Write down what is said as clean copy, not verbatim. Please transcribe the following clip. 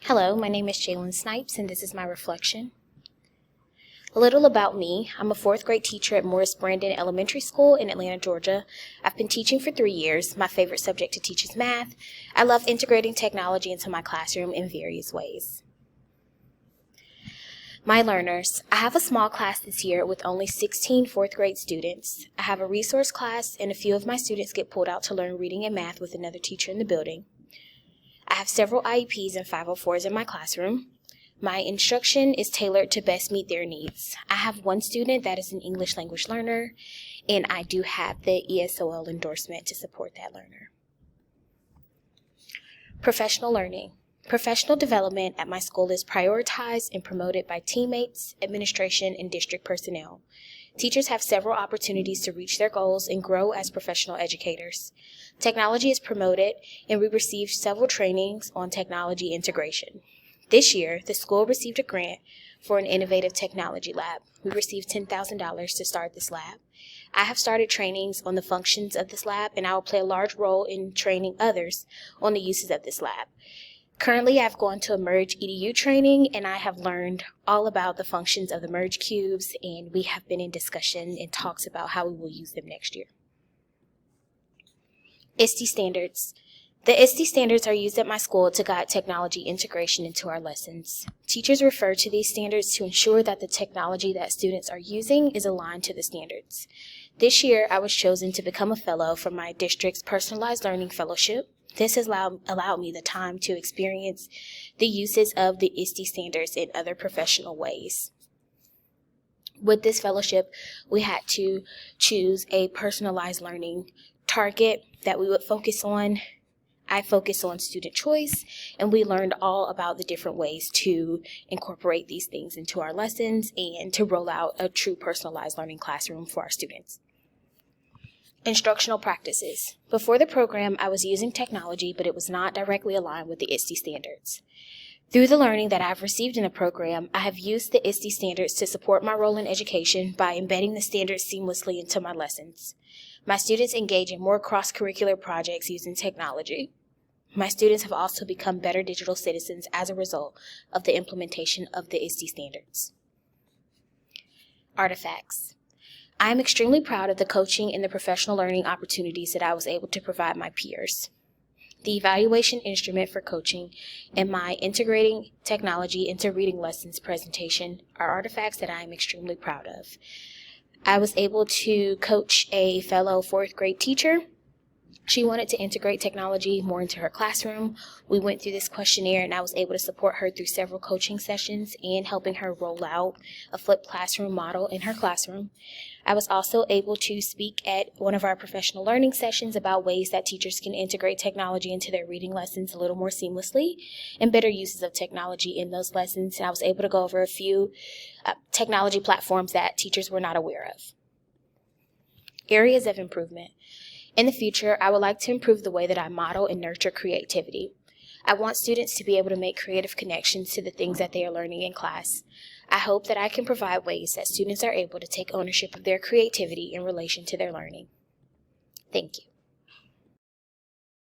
Hello, my name is Jalen Snipes, and this is my reflection. A little about me. I'm a fourth grade teacher at Morris Brandon Elementary School in Atlanta, Georgia. I've been teaching for 3 years. My favorite subject to teach is math. I love integrating technology into my classroom in various ways. My learners. I have a small class this year with only 16 fourth grade students. I have a resource class, and a few of my students get pulled out to learn reading and math with another teacher in the building. I have several IEPs and 504s in my classroom. My instruction is tailored to best meet their needs. I have one student that is an English language learner, and I do have the ESOL endorsement to support that learner. Professional learning. Professional development at my school is prioritized and promoted by teammates, administration, and district personnel. Teachers have several opportunities to reach their goals and grow as professional educators. Technology is promoted, and we received several trainings on technology integration. This year, the school received a grant for an innovative technology lab. We received $10,000 to start this lab. I have started trainings on the functions of this lab, and I will play a large role in training others on the uses of this lab. Currently, I've gone to a Merge EDU training, and I have learned all about the functions of the Merge cubes, and we have been in discussion and talks about how we will use them next year. ISTE standards. The ISTE standards are used at my school to guide technology integration into our lessons. Teachers refer to these standards to ensure that the technology that students are using is aligned to the standards. This year, I was chosen to become a fellow for my district's Personalized Learning Fellowship. This has allowed me the time to experience the uses of the ISTE standards in other professional ways. With this fellowship, we had to choose a personalized learning target that we would focus on. I focused on student choice, and we learned all about the different ways to incorporate these things into our lessons and to roll out a true personalized learning classroom for our students. Instructional practices. Before the program, I was using technology, but it was not directly aligned with the ISTE standards. Through the learning that I've received in the program, I have used the ISTE standards to support my role in education by embedding the standards seamlessly into my lessons. My students engage in more cross-curricular projects using technology. My students have also become better digital citizens as a result of the implementation of the ISTE standards. Artifacts. I am extremely proud of the coaching and the professional learning opportunities that I was able to provide my peers. The evaluation instrument for coaching and my integrating technology into reading lessons presentation are artifacts that I am extremely proud of. I was able to coach a fellow fourth grade teacher. She wanted to integrate technology more into her classroom. We went through this questionnaire, and I was able to support her through several coaching sessions and helping her roll out a flipped classroom model in her classroom. I was also able to speak at one of our professional learning sessions about ways that teachers can integrate technology into their reading lessons a little more seamlessly and better uses of technology in those lessons. And I was able to go over a few technology platforms that teachers were not aware of. Areas of improvement. In the future, I would like to improve the way that I model and nurture creativity. I want students to be able to make creative connections to the things that they are learning in class. I hope that I can provide ways that students are able to take ownership of their creativity in relation to their learning. Thank you.